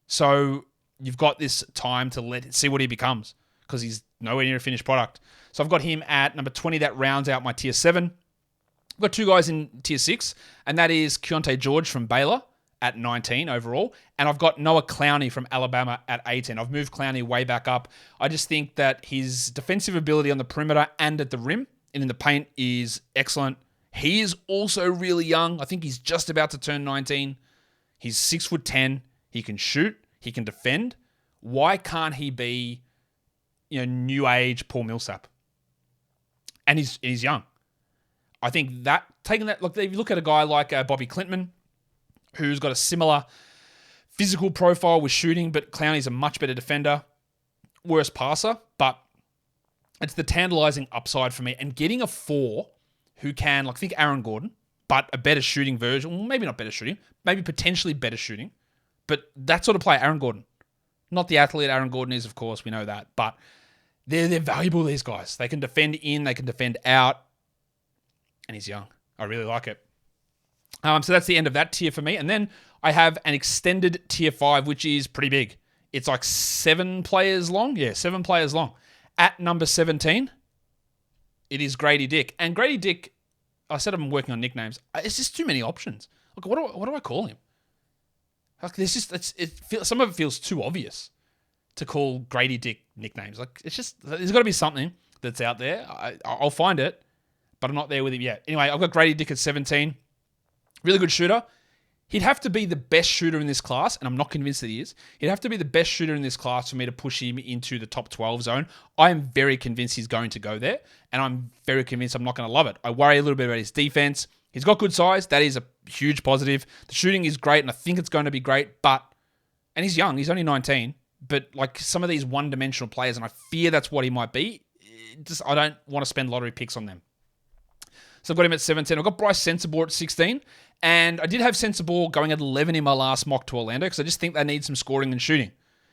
So you've got this time to see what he becomes because he's nowhere near a finished product. So I've got him at number 20. That rounds out my tier 7. I've got 2 guys in tier 6, and that is Keontae George from Baylor at 19 overall, and I've got Noah Clowney from Alabama at 18. I've moved Clowney way back up. I just think that his defensive ability on the perimeter and at the rim and in the paint is excellent. He is also really young. I think he's just about to turn 19. He's 6'10". He can shoot. He can defend. Why can't he be, new age Paul Millsap? And he's young. I think that look, if you look at a guy like Bobby Clintman, who's got a similar physical profile with shooting, but Clowney's a much better defender, worse passer, but it's the tantalizing upside for me. And getting a 4 who can, think Aaron Gordon, but a better shooting version, well, maybe not better shooting, maybe potentially better shooting, but that sort of player, Aaron Gordon. Not the athlete Aaron Gordon is, of course, we know that, but they're valuable, these guys. They can defend in, they can defend out, and he's young. I really like it. So that's the end of that tier for me. And then I have an extended tier 5, which is pretty big. It's 7 players long. Yeah, 7 players long. At number 17, it is Grady Dick. And Grady Dick, I said I'm working on nicknames. It's just too many options. What do I call him? There's just some of it feels too obvious to call Grady Dick nicknames. There's got to be something that's out there. I'll find it, but I'm not there with him yet. Anyway, I've got Grady Dick at 17. Really good shooter. He'd have to be the best shooter in this class, and I'm not convinced that he is. He'd have to be the best shooter in this class for me to push him into the top 12 zone. I am very convinced he's going to go there, and I'm very convinced I'm not going to love it. I worry a little bit about his defense. He's got good size. That is a huge positive. The shooting is great, and I think it's going to be great, and he's young. He's only 19, but some of these one-dimensional players, and I fear that's what he might be, I don't want to spend lottery picks on them. So I've got him at 17. I've got Bryce Sensabaugh at 16. And I did have Sensabaugh going at 11 in my last mock to Orlando because I just think they need some scoring and shooting.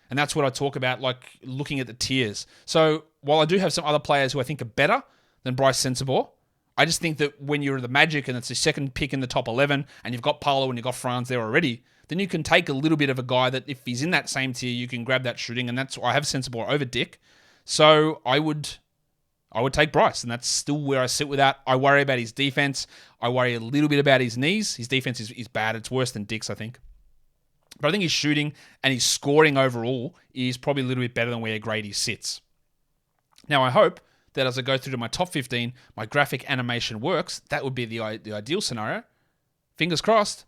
And that's what I talk about, looking at the tiers. So while I do have some other players who I think are better than Bryce Sensabaugh, I just think that when you're the Magic and it's the second pick in the top 11 and you've got Paolo and you've got Franz there already, then you can take a little bit of a guy that if he's in that same tier, you can grab that shooting. And that's why I have Sensabaugh over Dick. So I would take Bryce, and that's still where I sit with that. I worry about his defense. I worry a little bit about his knees. His defense is bad. It's worse than Dick's, I think. But I think his shooting and his scoring overall is probably a little bit better than where Grady sits. Now, I hope that as I go through to my top 15, my graphic animation works. That would be the ideal scenario. Fingers crossed.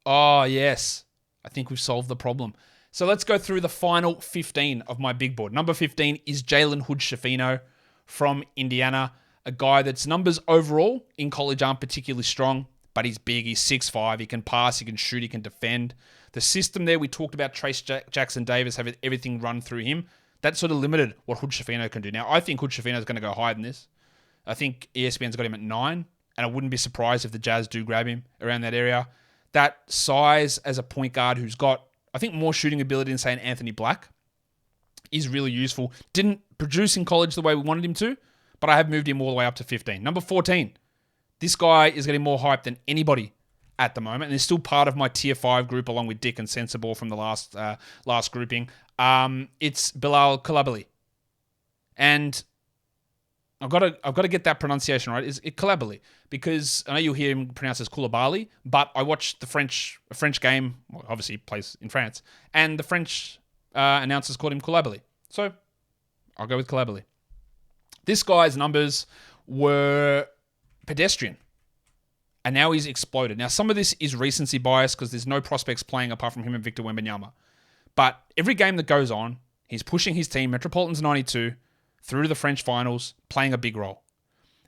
Oh, yes. I think we've solved the problem. So let's go through the final 15 of my big board. Number 15 is Jalen Hood-Schifino from Indiana, a guy that's numbers overall in college aren't particularly strong, but he's big, he's 6'5", he can pass, he can shoot, he can defend. The system there, we talked about Trace Jackson Davis having everything run through him. That sort of limited what Hood-Schifino can do. Now, I think Hood-Schifino is going to go higher than this. I think ESPN's got him at 9, and I wouldn't be surprised if the Jazz do grab him around that area. That size as a point guard who's got, I think, more shooting ability than, say, an Anthony Black is really useful. Didn't produce in college the way we wanted him to, but I have moved him all the way up to 15. Number 14. This guy is getting more hype than anybody at the moment, and is still part of my tier 5 group along with Dick and Sensabaugh from the last grouping. It's Bilal Coulibaly. And I've got to get that pronunciation right. Is it Coulibaly? Because I know you'll hear him pronounced as Coulibaly, but I watched a French game, well, obviously he plays in France, and the French announcers called him Coulibaly. So I'll go with Coulibaly. This guy's numbers were pedestrian, and now he's exploded. Now, some of this is recency bias because there's no prospects playing apart from him and Victor Wembanyama. But every game that goes on, he's pushing his team, Metropolitans 92, through to the French finals, playing a big role.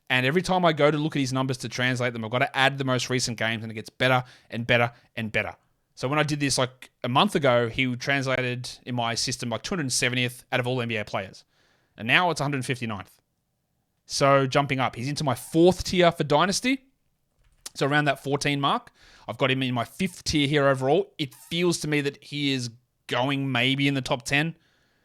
And every time I go to look at his numbers to translate them, I've got to add the most recent games, and it gets better and better and better. So when I did this a month ago, he translated in my system 270th out of all NBA players. And now it's 159th. So jumping up. He's into my 4th tier for Dynasty. So around that 14 mark. I've got him in my 5th tier here overall. It feels to me that he is going maybe in the top 10.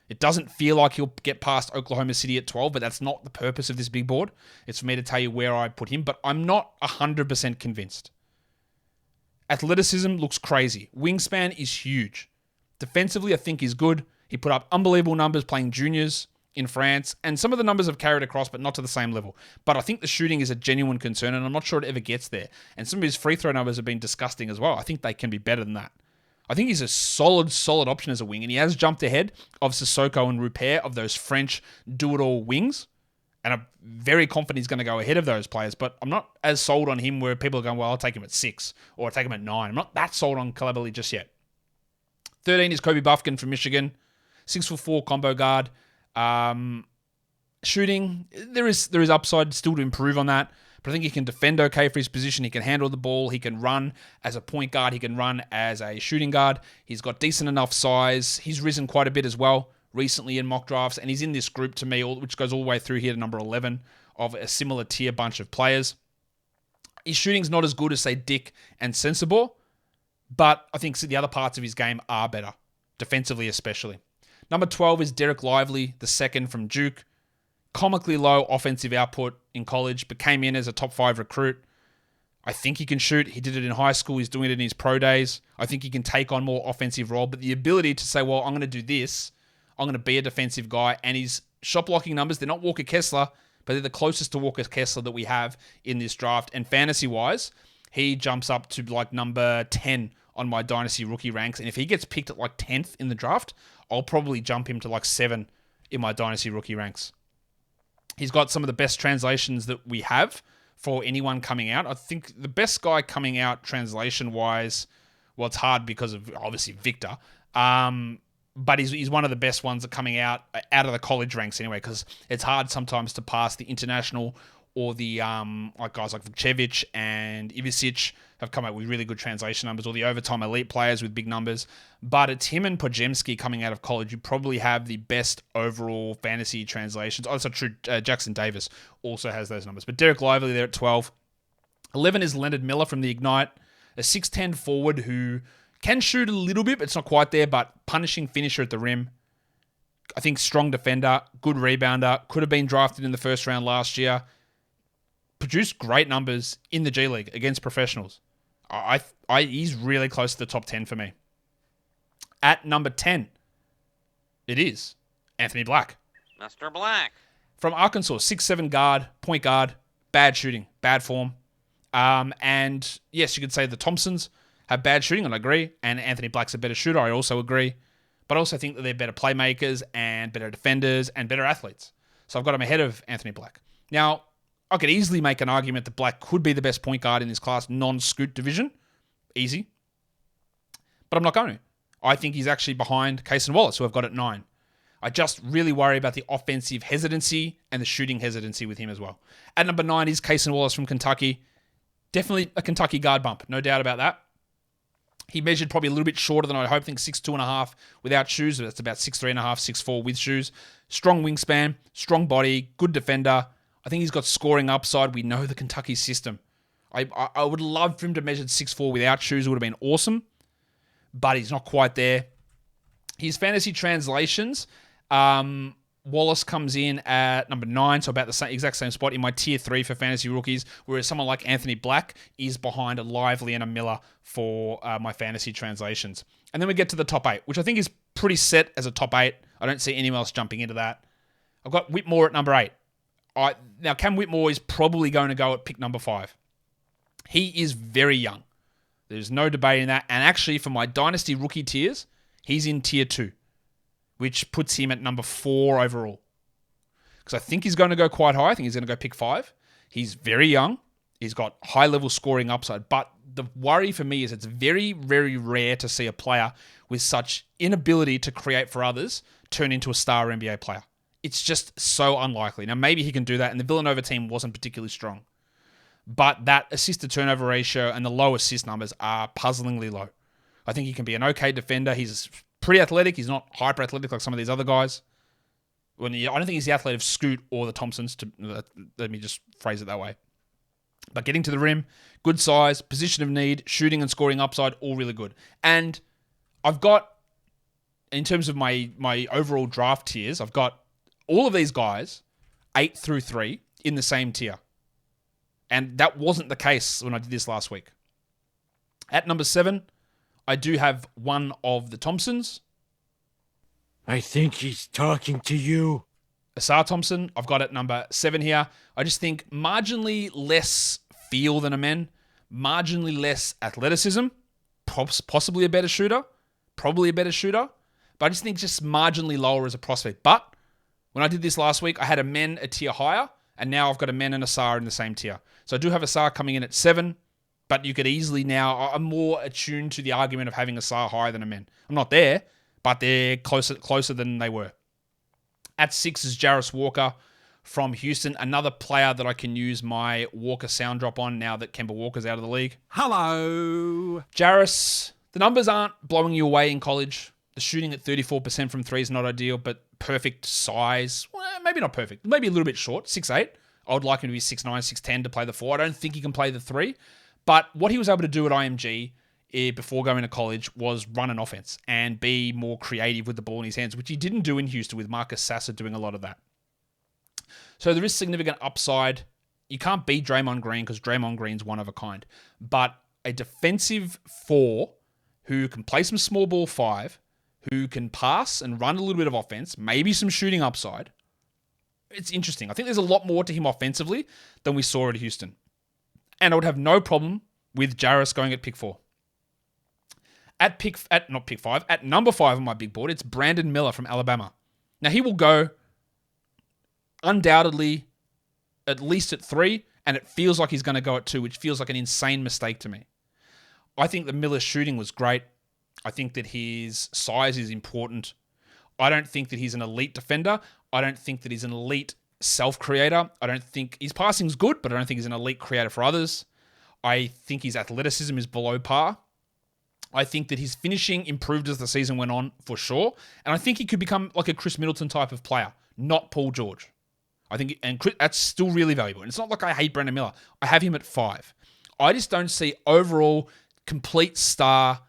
It doesn't feel like he'll get past Oklahoma City at 12, but that's not the purpose of this big board. It's for me to tell you where I put him, but I'm not 100% convinced. Athleticism looks crazy. Wingspan is huge. Defensively, I think he's good. He put up unbelievable numbers playing juniors in France, and some of the numbers have carried across, but not to the same level. But I think the shooting is a genuine concern, and I'm not sure it ever gets there. And some of his free throw numbers have been disgusting as well. I think they can be better than that. I think he's a solid option as a wing, and he has jumped ahead of Sissoko and Rupert, of those French do-it-all wings, and I'm very confident he's going to go ahead of those players, but I'm not as sold on him where people are going, well, I'll take him at 6, or I'll take him at 9. I'm not that sold on Coulibaly just yet. 13 is Kobe Buffkin from Michigan, 6'4" combo guard. Shooting, there is upside still to improve on that, but I think he can defend okay for his position. He can handle the ball. He can run as a point guard. He can run as a shooting guard. He's got decent enough size. He's risen quite a bit as well recently in mock drafts, and he's in this group to me, which goes all the way through here to number 11 of a similar tier bunch of players. His shooting's not as good as, say, Dick and Sensabaugh, but I think the other parts of his game are better, defensively especially. Number 12 is Derek Lively, the second from Duke. Comically low offensive output in college, but came in as a top 5 recruit. I think he can shoot. He did it in high school. He's doing it in his pro days. I think he can take on more offensive role, but the ability to say, well, I'm going to do this. I'm going to be a defensive guy. And his shot blocking numbers, they're not Walker Kessler, but they're the closest to Walker Kessler that we have in this draft. And fantasy-wise, he jumps up to like number 10 on my Dynasty rookie ranks. And if he gets picked at like 10th in the draft, I'll probably jump him to like 7 in my Dynasty rookie ranks. He's got some of the best translations that we have for anyone coming out. I think the best guy coming out translation-wise, well, it's hard because of, obviously, Victor. But he's one of the best ones that coming out of the college ranks anyway, because it's hard sometimes to pass the international or the like guys like Vukcevic and Ivicic have come out with really good translation numbers, or the overtime elite players with big numbers. But it's him and Podziemski coming out of college. You probably have the best overall fantasy translations. Oh, that's not true. Jackson Davis also has those numbers. But Derek Lively there at 12. 11 is Leonard Miller from the Ignite, a 6'10 forward who can shoot a little bit, but it's not quite there, but punishing finisher at the rim. I think strong defender, good rebounder, could have been drafted in the first round last year. Produced great numbers in the G League against professionals. He's really close to the top 10 for me. At number 10, it is Anthony Black. Mr. Black. From Arkansas, 6'7 guard, point guard, bad shooting, bad form. And yes, you could say the Thompsons have bad shooting, and I agree. And Anthony Black's a better shooter, I also agree. But I also think that they're better playmakers and better defenders and better athletes. So I've got him ahead of Anthony Black. Now, I could easily make an argument that Black could be the best point guard in this class, non-scoot division. Easy. But I'm not going to. I think he's actually behind Cason Wallace, who I've got at 9. I just really worry about the offensive hesitancy and the shooting hesitancy with him as well. At number 9 is Cason Wallace from Kentucky. Definitely a Kentucky guard bump, no doubt about that. He measured probably a little bit shorter than I'd hope. I think 6'2.5" without shoes. That's about 6'3.5", 6'4" with shoes. Strong wingspan, strong body, good defender. I think he's got scoring upside. We know the Kentucky system. I would love for him to measure 6'4" without shoes. It would have been awesome. But he's not quite there. His fantasy translations, Wallace comes in at number 9, so about the same, exact same spot in my tier 3 for fantasy rookies, whereas someone like Anthony Black is behind a Lively and a Miller for my fantasy translations. And then we get to the top 8, which I think is pretty set as a top 8. I don't see anyone else jumping into that. I've got Whitmore at number 8. Now, Cam Whitmore is probably going to go at pick number 5. He is very young. There's no debate in that. And actually, for my Dynasty rookie tiers, he's in tier 2, which puts him at number 4 overall. Because I think he's going to go quite high. I think he's going to go pick 5. He's very young. He's got high-level scoring upside. But the worry for me is it's very, very rare to see a player with such inability to create for others turn into a star NBA player. It's just so unlikely. Now, maybe he can do that, and the Villanova team wasn't particularly strong. But that assist-to-turnover ratio and the low assist numbers are puzzlingly low. I think he can be an okay defender. He's pretty athletic. He's not hyper-athletic like some of these other guys. I don't think he's the athlete of Scoot or the Thompsons. Let me just phrase it that way. But getting to the rim, good size, position of need, shooting and scoring upside, all really good. And I've got, in terms of my overall draft tiers, I've got all of these guys, 8 through 3, in the same tier. And that wasn't the case when I did this last week. At number 7, I do have one of the Thompsons. I think he's talking to you. Asar Thompson, I've got at number 7 here. I just think marginally less feel than a man, marginally less athleticism, possibly a better shooter, probably a better shooter, but I just think just marginally lower as a prospect. But when I did this last week, I had a men a tier higher, and now I've got a men and Asar in the same tier. So I do have Asar coming in at 7, but you could easily now, I'm more attuned to the argument of having Asar higher than a men. I'm not there, but they're closer than they were. At 6 is Jarris Walker from Houston, another player that I can use my Walker sound drop on now that Kemba Walker's out of the league. Hello. Jarris, the numbers aren't blowing you away in college. The shooting at 34% from 3 is not ideal, but perfect size. Well, maybe not perfect. Maybe a little bit short, 6'8". I would like him to be 6'9", 6'10" to play the 4. I don't think he can play the 3. But what he was able to do at IMG before going to college was run an offense and be more creative with the ball in his hands, which he didn't do in Houston with Marcus Sasser doing a lot of that. So there is significant upside. You can't beat Draymond Green because Draymond Green's one of a kind. But a defensive 4 who can play some small ball 5, who can pass and run a little bit of offense, maybe some shooting upside. It's interesting. I think there's a lot more to him offensively than we saw at Houston. And I would have no problem with Jarris going at pick 4. At number 5 on my big board, it's Brandon Miller from Alabama. Now, he will go undoubtedly at least at 3, and it feels like he's going to go at 2, which feels like an insane mistake to me. I think that Miller's shooting was great. I think that his size is important. I don't think that he's an elite defender. I don't think that he's an elite self-creator. I don't think his passing's good, but I don't think he's an elite creator for others. I think his athleticism is below par. I think that his finishing improved as the season went on, for sure. And I think he could become like a Chris Middleton type of player, not Paul George. I think, and that's still really valuable. And it's not like I hate Brandon Miller. I have him at 5. I just don't see overall complete star,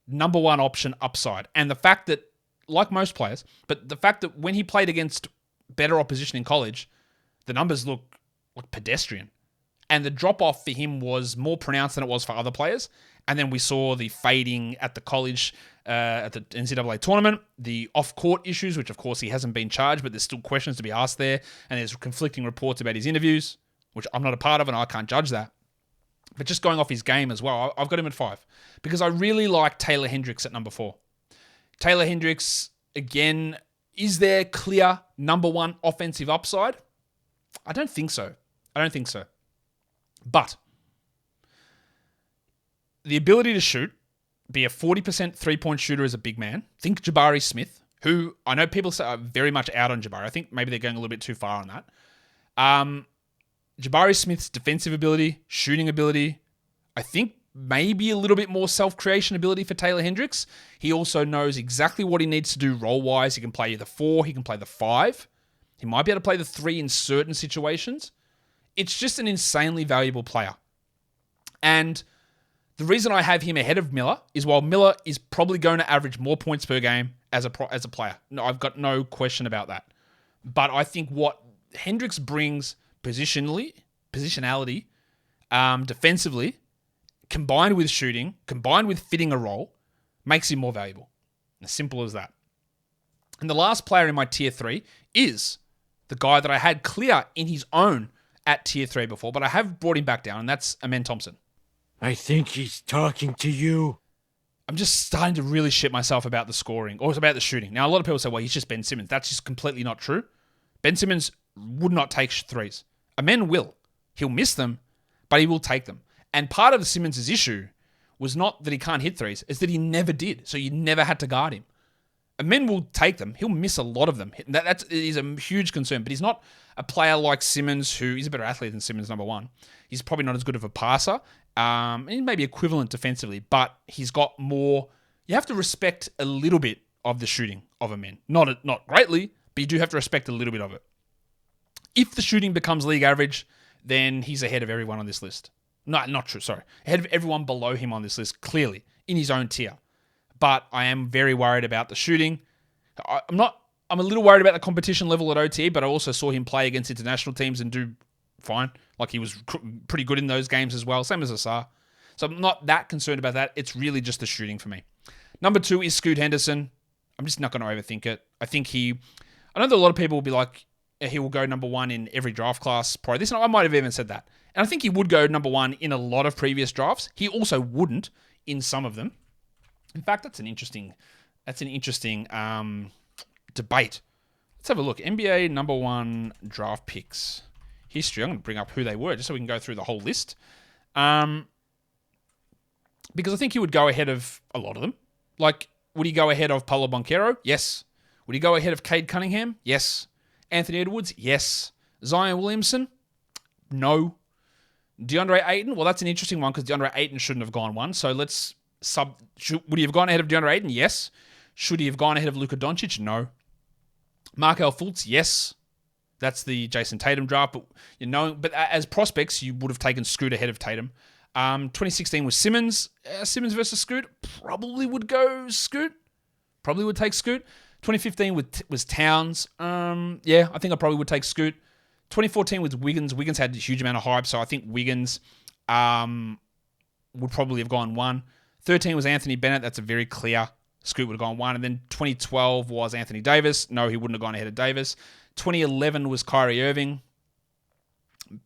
number 1 option upside. And the fact that, like most players, but the fact that when he played against better opposition in college, the numbers look pedestrian. And the drop-off for him was more pronounced than it was for other players. And then we saw the fading at the college, at the NCAA tournament, the off-court issues, which of course he hasn't been charged, but there's still questions to be asked there. And there's conflicting reports about his interviews, which I'm not a part of and I can't judge that. But just going off his game as well, I've got him at 5. Because I really like Taylor Hendricks at number 4. Taylor Hendricks, again, is there clear number 1 offensive upside? I don't think so. But the ability to shoot, be a 40% three-point shooter as a big man. Think Jabari Smith, who I know people say are very much out on Jabari. I think maybe they're going a little bit too far on that. Jabari Smith's defensive ability, shooting ability, I think maybe a little bit more self-creation ability for Taylor Hendricks. He also knows exactly what he needs to do role-wise. He can play the 4, he can play the 5. He might be able to play the 3 in certain situations. It's just an insanely valuable player. And the reason I have him ahead of Miller is while Miller is probably going to average more points per game as a player. No, I've got no question about that. But I think what Hendricks brings positionality, defensively, combined with shooting, combined with fitting a role, makes him more valuable. As simple as that. And the last player in my tier 3 is the guy that I had clear in his own at tier 3 before, but I have brought him back down, and that's Amen Thompson. I think he's talking to you. I'm just starting to really shit myself about the scoring or about the shooting. Now, a lot of people say, well, he's just Ben Simmons. That's just completely not true. Ben Simmons would not take 3s. Amen will. He'll miss them, but he will take them. And part of Simmons' issue was not that he can't hit 3s, it's that he never did. So you never had to guard him. Amen will take them. He'll miss a lot of them. That is a huge concern, but he's not a player like Simmons, who is a better athlete than Simmons, number 1. He's probably not as good of a passer. He may be equivalent defensively, but he's got more. You have to respect a little bit of the shooting of Amen. Not greatly, but you do have to respect a little bit of it. If the shooting becomes league average, then he's ahead of everyone on this list. No, not true, sorry. Ahead of everyone below him on this list, clearly, in his own tier. But I am very worried about the shooting. I'm a little worried about the competition level at OT, but I also saw him play against international teams and do fine. Like, he was pretty good in those games as well, same as Asar. So I'm not that concerned about that. It's really just the shooting for me. Number 2 is Scoot Henderson. I'm just not going to overthink it. I know that a lot of people will be like, he will go number 1 in every draft class prior to this. And I might have even said that. And I think he would go number 1 in a lot of previous drafts. He also wouldn't in some of them. In fact, that's an interesting debate. Let's have a look. NBA number 1 draft picks history. I'm going to bring up who they were just so we can go through the whole list. Because I think he would go ahead of a lot of them. Like, would he go ahead of Paolo Banchero? Yes. Would he go ahead of Cade Cunningham? Yes. Anthony Edwards? Yes. Zion Williamson? No. DeAndre Ayton? Well, that's an interesting one because DeAndre Ayton shouldn't have gone 1. So would he have gone ahead of DeAndre Ayton? Yes. Should he have gone ahead of Luka Doncic? No. Markelle Fultz? Yes. That's the Jason Tatum draft. But as prospects, you would have taken Scoot ahead of Tatum. 2016 was Simmons. Simmons versus Scoot. Probably would go Scoot. Probably would take Scoot. 2015 was Towns. I think I probably would take Scoot. 2014 was Wiggins. Wiggins had a huge amount of hype, so I think Wiggins would probably have gone 1. 13 was Anthony Bennett. That's a very clear. Scoot would have gone 1. And then 2012 was Anthony Davis. No, he wouldn't have gone ahead of Davis. 2011 was Kyrie Irving.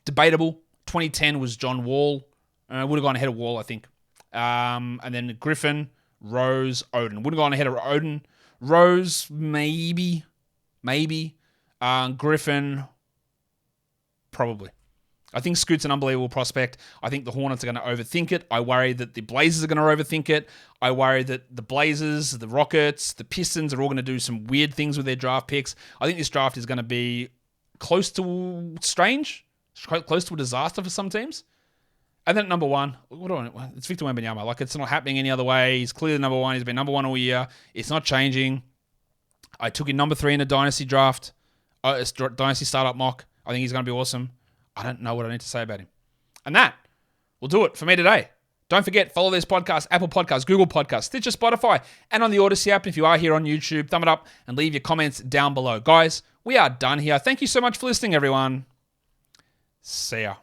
Debatable. 2010 was John Wall. Would have gone ahead of Wall, I think. And then Griffin, Rose, Odin. Would have gone ahead of Odin. Rose, maybe. Griffin, probably. I think Scoot's an unbelievable prospect. I think the Hornets are going to overthink it. I worry that the Blazers are going to overthink it. I worry that the Blazers, the Rockets, the Pistons are all going to do some weird things with their draft picks. I think this draft is going to be close to strange, close to a disaster for some teams. And then at number 1, it's Victor Wembanyama. Like, it's not happening any other way. He's clearly number 1. He's been number 1 all year. It's not changing. I took him number 3 in a dynasty draft, dynasty startup mock. I think he's going to be awesome. I don't know what I need to say about him. And that will do it for me today. Don't forget, follow this podcast, Apple Podcasts, Google Podcasts, Stitcher, Spotify, and on the Odyssey app. If you are here on YouTube, thumb it up and leave your comments down below. Guys, we are done here. Thank you so much for listening, everyone. See ya.